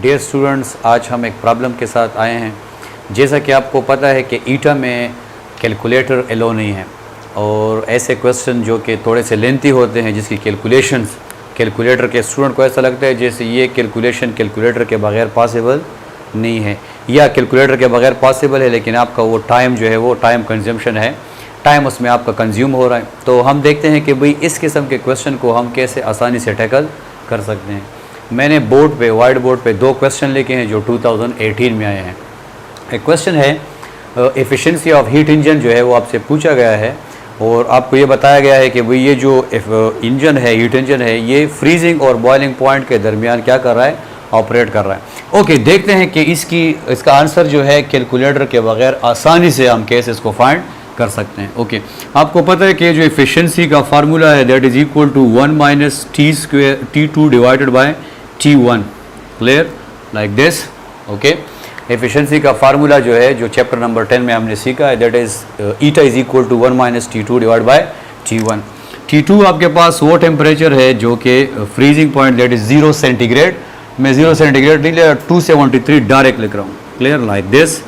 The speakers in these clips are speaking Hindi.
डियर स्टूडेंट्स, आज हम एक प्रॉब्लम के साथ आए हैं। जैसा कि आपको पता है कि ईटा में कैलकुलेटर एलो नहीं है और ऐसे क्वेश्चन जो कि थोड़े से लेंथी होते हैं, जिसकी कैलकुलेशंस कैलकुलेटर के स्टूडेंट को ऐसा लगता है जैसे ये कैलकुलेशन कैलकुलेटर के बगैर पॉसिबल नहीं है, या कैलकुलेटर के बगैर पॉसिबल है लेकिन आपका वो टाइम जो है वो टाइम कंजम्पशन है, टाइम उसमें आपका कंज्यूम हो रहा है। तो हम देखते हैं कि भाई इस किस्म के क्वेश्चन को हम कैसे आसानी से टैकल कर सकते हैं। मैंने बोर्ड पे वाइट बोर्ड पे दो क्वेश्चन लिखे हैं जो 2018 में आए हैं। एक क्वेश्चन है एफिशिएंसी ऑफ हीट इंजन जो है वो आपसे पूछा गया है और आपको ये बताया गया है कि भाई ये जो इंजन है, हीट इंजन है, ये फ्रीजिंग और बॉइलिंग पॉइंट के दरमियान क्या कर रहा है, ऑपरेट कर रहा है। ओके, देखते हैं कि इसका आंसर जो है कैलकुलेटर के बगैर आसानी से हम कैसे इसको फाइंड कर सकते हैं। ओके, आपको पता है कि जो एफिशिएंसी का फार्मूला है that is equal to 1 minus T square T2 divided by T1, clear, like this. Okay, efficiency का फार्मूला जो है जो चैप्टर नंबर 10 में हमने सीखा है that is eta is equal to 1 minus T2 divide by T1। T2 आपके पास वो टेम्परेचर है जो कि freezing point that is 0 centigrade. मैं 0 सेंटीग्रेड नहीं ले रहा, 273 डायरेक्ट लिख रहा हूँ, क्लियर, लाइक दिस।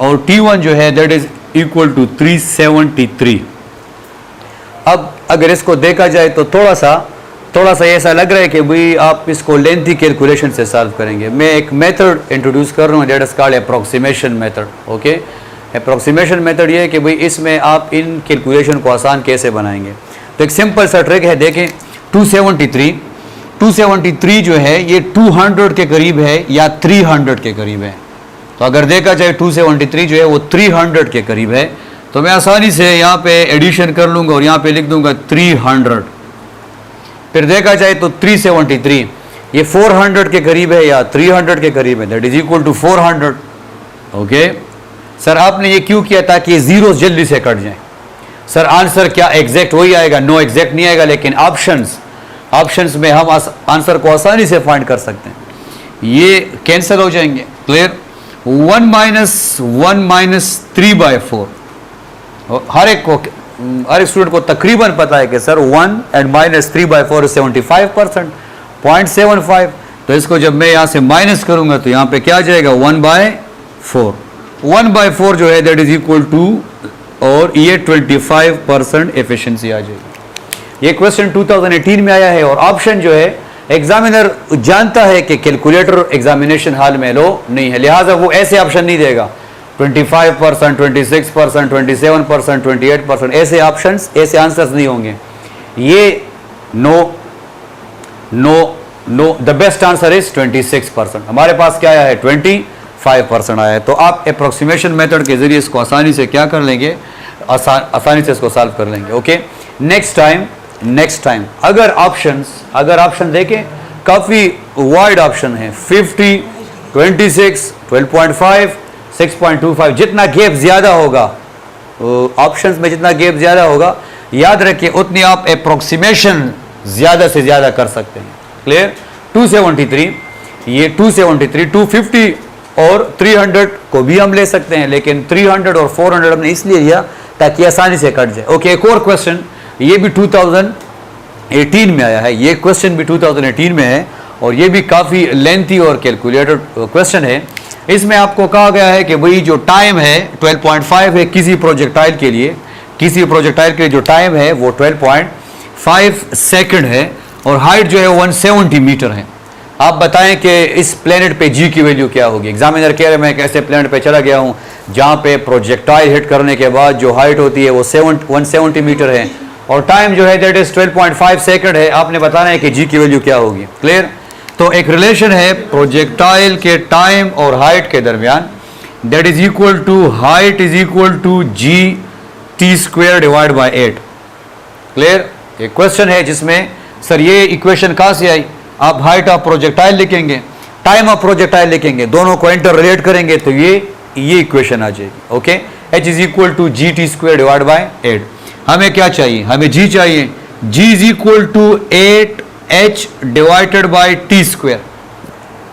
और T1 जो है दैट इज इक्वल टू 373। अब अगर इसको देखा जाए तो थोड़ा सा ऐसा लग रहा है कि भाई आप इसको लेंथी कैलकुलेशन से सॉल्व करेंगे। मैं एक मेथड इंट्रोड्यूस कर रहा हूँ that is called approximation method. Okay, approximation method ये है कि भाई इसमें आप इन कैलकुलेशन को आसान कैसे बनाएंगे। तो एक सिंपल सा ट्रिक है, देखें 273 जो है ये 200 के करीब है या 300 के करीब है। तो अगर देखा जाए 273 जो है वो 300 के करीब है, तो मैं आसानी से यहाँ पे एडिशन कर लूँगा और यहाँ पे लिख दूंगा 300। फिर देखा जाए तो 373 ये 400 के करीब है या 300 के करीब है, that is equal to 400। Okay sir, आपने ये क्यों किया? ताकि ये जीरो जल्दी से कट जाए। सर आंसर क्या एग्जैक्ट वही आएगा? नो, एग्जैक्ट नहीं आएगा, लेकिन ऑप्शंस में हम आंसर को आसानी से फाइंड कर सकते हैं। ये कैंसिल हो जाएंगे, क्लियर। 1 माइनस 3/4 हर एक स्टूडेंट को तकरीबन पता है कि सर 1 and minus 3/4 is 75%, 0.75। तो इसको जब मैं यहाँ से माइनस करूंगा तो यहाँ पे क्या आ जाएगा 1/4। 1/4 जो है दैट इज इक्वल टू, और ये 25% एफिशिएंसी आ जाएगी। ये क्वेश्चन 2018 में आया है और ऑप्शन जो है एग्जामिनर जानता है कि कैलकुलेटर एग्जामिनेशन हॉल में लो नहीं है, लिहाजा वो ऐसे ऑप्शन नहीं देगा 25%, 26%, 27%, 28%, ऐसे ऑप्शंस, ऐसे आंसर्स नहीं होंगे। ये no, the best answer is 26%। हमारे पास क्या आया है 25% आया है। तो आप अप्रोक्सीमेशन मेथड के जरिए इसको आसानी से क्या कर लेंगे, आसानी से इसको सॉल्व कर लेंगे। ओके, नेक्स्ट टाइम अगर ऑप्शन देखें काफ़ी वाइड ऑप्शन है, 50, 26, 12.5, 6.25। जितना गैप ज़्यादा होगा ऑप्शंस में, जितना गैप ज़्यादा होगा, याद रखिए उतनी आप अप्रोक्सीमेशन ज़्यादा से ज़्यादा कर सकते हैं, क्लियर। 273 ये 273, 250 और 300 को भी हम ले सकते हैं, लेकिन 300 और 400 हमने इसलिए लिया ताकि आसानी से कट जाए। ओके, एक और क्वेश्चन, ये भी 2018 में आया है, ये क्वेश्चन भी 2018 में है और ये भी काफ़ी लेंथी और कैलकुलेटेड क्वेश्चन है। इसमें आपको कहा गया है कि भाई जो टाइम है 12.5 है किसी प्रोजेक्टाइल के लिए जो टाइम है वो 12.5 सेकंड है और हाइट जो है 170 मीटर है। आप बताएं कि इस प्लेनेट पे जी की वैल्यू क्या होगी। एग्जामिनर कह रहे हैं मैं एक ऐसे प्लेनेट पे चला गया हूँ जहाँ पे प्रोजेक्टाइल हिट करने के बाद जो हाइट होती है वो 170 मीटर है और टाइम जो है दैट इज 12.5 सेकंड है। आपने बताना है कि जी की वैल्यू क्या होगी, क्लियर। तो एक रिलेशन है प्रोजेक्टाइल के टाइम और हाइट के दरमियान, that is equal to height is equal to g(t² divide by 8, clear. एक क्वेश्चन है जिसमें सर ये इक्वेशन कहाँ से आई, आप हाइट ऑफ प्रोजेक्टाइल लिखेंगे, टाइम ऑफ प्रोजेक्टाइल लिखेंगे, दोनों को इंटर रिलेट करेंगे तो ये इक्वेशन आ जाएगी। Okay, h is equal to g(t² divide by 8। हमें क्या चाहिए, हमें g चाहिए, g is equal to 8h divided by t²,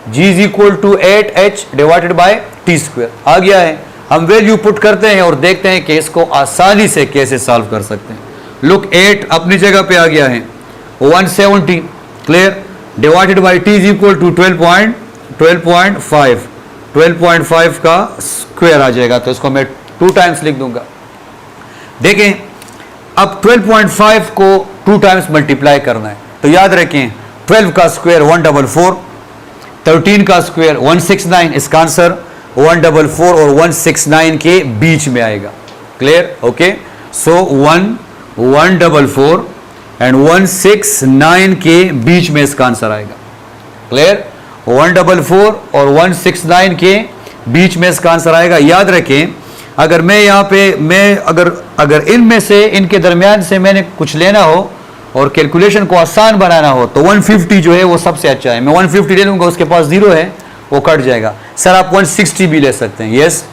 g is equal to 8h divided by t²। आ गया है, हम वैल्यू पुट करते हैं और देखते हैं कि इसको आसानी से कैसे सॉल्व कर सकते हैं। लुक 8 अपनी जगह पे आ गया है, 170, clear, divided by t is equal to 12.5 12.5 का स्क्वायर आ जाएगा, तो इसको मैं 2 टाइम्स लिख दूंगा। देखें अब 12.5 को 2 टाइम्स मल्टीप्लाई करना है, तो याद रखें 12 का स्क्वायर 144, 13 का स्क्वायर 169, इसका आंसर 144 और 169 के बीच में आएगा। क्लियर? ओके, सो 144 एंड 169 के बीच में इसका आंसर आएगा। क्लियर? 144 और 169 के बीच में इसका आंसर आएगा। याद रखें अगर मैं यहाँ पे अगर इनमें से इनके दरमियान से मैंने कुछ लेना हो और कैलकुलेशन को आसान बनाना हो तो 150 जो है वो सबसे अच्छा है। मैं 150 ले लूंगा, उसके पास 0 है, वो कट जाएगा। सर आप 160 भी ले सकते हैं, यस,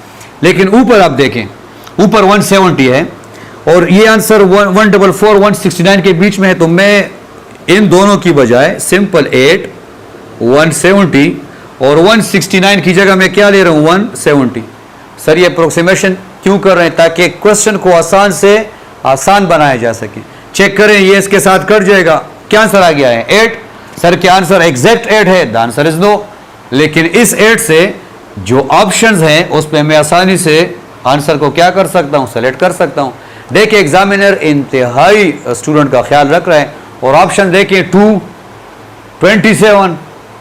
लेकिन ऊपर आप देखें, ऊपर 170 है और ये आंसर 144 169 के बीच में है, तो मैं इन दोनों की बजाय सिंपल 8 170 और 169 की जगह मैं क्या ले रहा हूं 170। सर ये अप्रोक्सीमेशन क्यों कर रहे हैं? ताकि क्वेश्चन को आसान से आसान बनाया जा सके। चेक करें, ये इसके साथ कट जाएगा, क्या आंसर आ गया है 8। सर क्या आंसर एग्जैक्ट 8 है? The answer is no. लेकिन इस 8 से जो ऑप्शंस हैं उस पर मैं आसानी से आंसर को क्या कर सकता हूं, सेलेक्ट कर सकता हूं। देखिए एग्जामिनर इंतहाई स्टूडेंट का ख्याल रख रहे हैं और ऑप्शन देखिए 2, 27,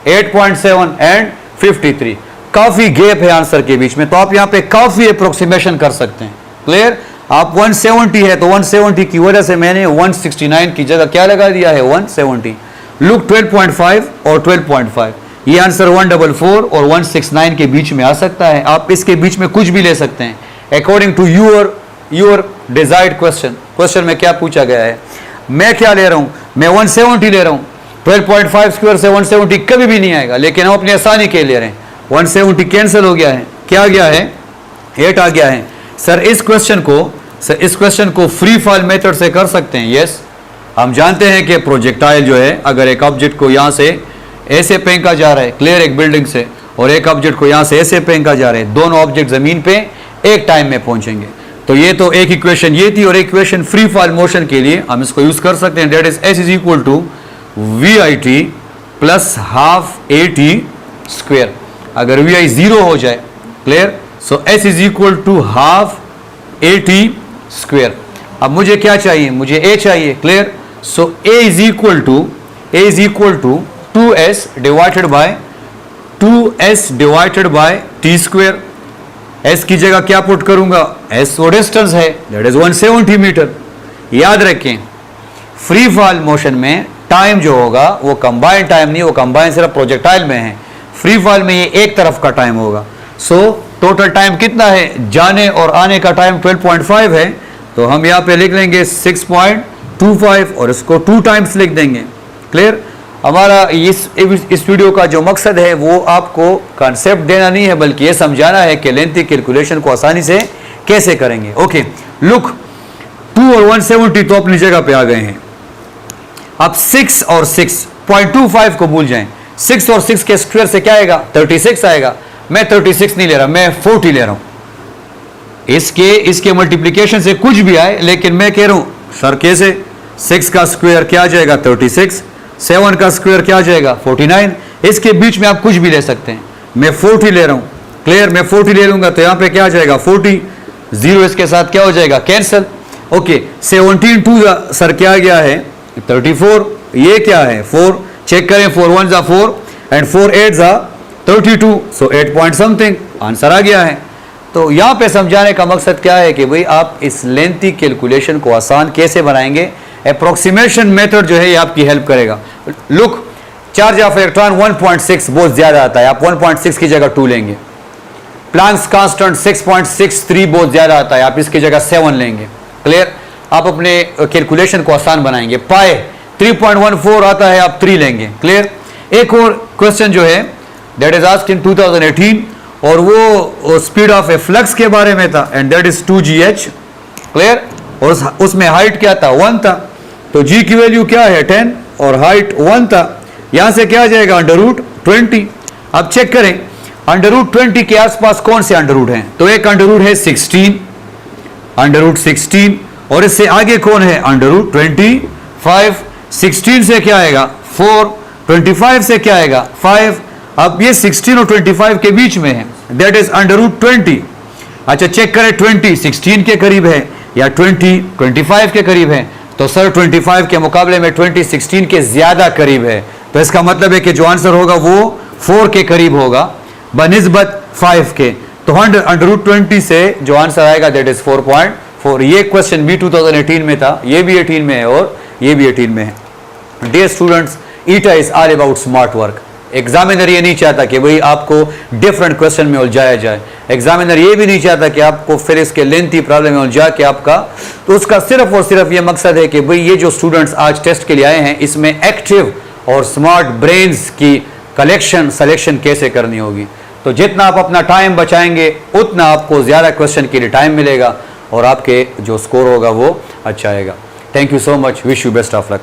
8.7 एंड 53। काफी गैप है आंसर के बीच में, तो आप यहां पे काफी अप्रोक्सीमेशन कर सकते हैं। क्लियर? आप 170 है तो 170 की वजह से मैंने 169 की जगह क्या लगा दिया है 170। लुक 12.5 और 12.5, ये आंसर 144 और 169 के बीच में आ सकता है। आप इसके बीच में कुछ भी ले सकते हैं according to your desired question में क्या पूछा गया है। मैं क्या ले रहा हूं, मैं 170 ले रहा हूं। 12.5 स्क्वायर से 170 कभी भी नहीं आएगा, लेकिन हम अपनी आसानी के ले रहे हैं। 170 कैंसिल हो गया है, क्या आ गया है 8 आ गया है। सर इस क्वेश्चन को फ्री फॉल मेथड से कर सकते हैं, यस। हम जानते हैं कि प्रोजेक्टाइल जो है, अगर एक ऑब्जेक्ट को यहां से ऐसे फेंका जा रहा है, क्लियर, एक बिल्डिंग से, और एक ऑब्जेक्ट को यहां से ऐसे फेंका जा रहा है, दोनों ऑब्जेक्ट जमीन पे एक टाइम में पहुंचेंगे। तो ये तो एक इक्वेशन ये थी, और इक्वेशन फ्री फॉल मोशन के लिए हम इसको यूज कर सकते हैं, that is S is equal to VIT plus half AT square. अगर VI 0 हो जाए, clear, so S is equal to half AT square. अब मुझे क्या चाहिए, मुझे A चाहिए, clear, so A is equal to 2S divided by T square. S की जगह क्या पुट करूंगा, S वो डिस्टेंस है, दैट इज 170 मीटर। याद रखें फ्री फॉल मोशन में टाइम जो होगा वो कंबाइंड टाइम नहीं, वो कंबाइंड सिर्फ प्रोजेक्टाइल में है। फ्री फॉल में ये एक तरफ का टाइम होगा। सो टोटल टाइम कितना है, जाने और आने का टाइम 12.5 है, तो हम यहाँ पे लिख लेंगे 6.25 और इसको 2 टाइम्स लिख देंगे। क्लियर? हमारा इस वीडियो का जो मकसद है वो आपको कॉन्सेप्ट देना नहीं है, बल्कि ये समझाना है कि लेंथी कैलकुलेशन को आसानी से कैसे करेंगे। ओके, लुक 2 और 170 तो अपनी जगह पे आ गए हैं। अब 6 और 6.25 को भूल जाएं। 6 और 6 के स्क्वायर से क्या आएगा, 36 आएगा। मैं 36 नहीं ले रहा, मैं 40 ले रहा हूं। इसके मल्टीप्लिकेशन से कुछ भी आए, लेकिन मैं कह रहा हूं सर कैसे, 6 का स्क्वायर क्या आ जाएगा 36, 7 का स्क्वायर क्या आ जाएगा 49। इसके बीच में आप कुछ भी ले सकते हैं। मैं 40 ले रहा हूं, क्लियर, मैं 40 ले लूंगा तो यहां पे क्या आ जाएगा 40, 0 इसके साथ क्या हो जाएगा कैंसिल। ओके, 17 2 सर क्या गया है 34, ये क्या है 4, चेक करें 4 1 जा 4 एंड 4 8 जा 32, सो 8 पॉइंट समथिंग आंसर आ गया है। तो यहाँ पे समझाने का मकसद क्या है कि भाई आप इस लेंथी कैलकुलेशन को आसान कैसे बनाएंगे। अप्रोक्सीमेशन मेथड जो है ये आपकी हेल्प करेगा। लुक, चार्ज ऑफ इलेक्ट्रॉन 1.6 बहुत ज्यादा आता है, आप 1.6 की जगह 2 लेंगे। प्लैंक्स कांस्टेंट 6.63 बहुत ज्यादा आता है, आप इसकी जगह 7 लेंगे। क्लियर? आप अपने कैलकुलेशन को आसान बनाएंगे। पाए 3.14 आता है, आप 3 लेंगे। क्लियर? एक और क्वेश्चन जो है दैट इज आस्क्ड इन 2018 और वो स्पीड ऑफ ए फ्लक्स के बारे में था, and that is 2gh। Clear? और उसमें हाइट क्या था 1 था, तो g की वैल्यू क्या है 10 और हाइट 1 था। यहां से क्या आ जाएगा √20। अब चेक करें √20 के आसपास कौन से अंडर रूट हैं, तो एक अंडर रूट है 16, √16, और इससे आगे कौन है √25। 16 से क्या आएगा 4, 25 से क्या आएगा 5, अब ये 16 और 25 के बीच में है, दैट इज √20। अच्छा चेक करें 20 16 के करीब है या 20 25 के करीब है, तो सर 25 के मुकाबले में 20 16 के ज्यादा करीब है, तो इसका मतलब है कि जो आंसर होगा वो 4 के करीब होगा बनिस्बत 5 के। तो √20 से जो आंसर आएगा दैट इज 4.4। ये क्वेश्चन भी 2018 में था, ये भी 18 में है और ये भी 18 में है। Dear students, eta is all about smart work. Examiner ये नहीं चाहता कि भाई आपको डिफरेंट क्वेश्चन में उलझाया जाए, एग्जामिनर ये भी नहीं चाहता कि आपको फिर इसके लेंथी प्रॉब्लम में उलझा के आपका, तो उसका सिर्फ और सिर्फ ये मकसद है कि भाई ये जो स्टूडेंट्स आज टेस्ट के लिए आए हैं इसमें एक्टिव और स्मार्ट ब्रेन्स की कलेक्शन सिलेक्शन कैसे करनी होगी। तो जितना आप अपना टाइम बचाएंगे उतना आपको ज़्यादा क्वेश्चन के लिए टाइम मिलेगा और आपके जो स्कोर होगा वो अच्छा आएगा। Thank you so much, wish you best of luck.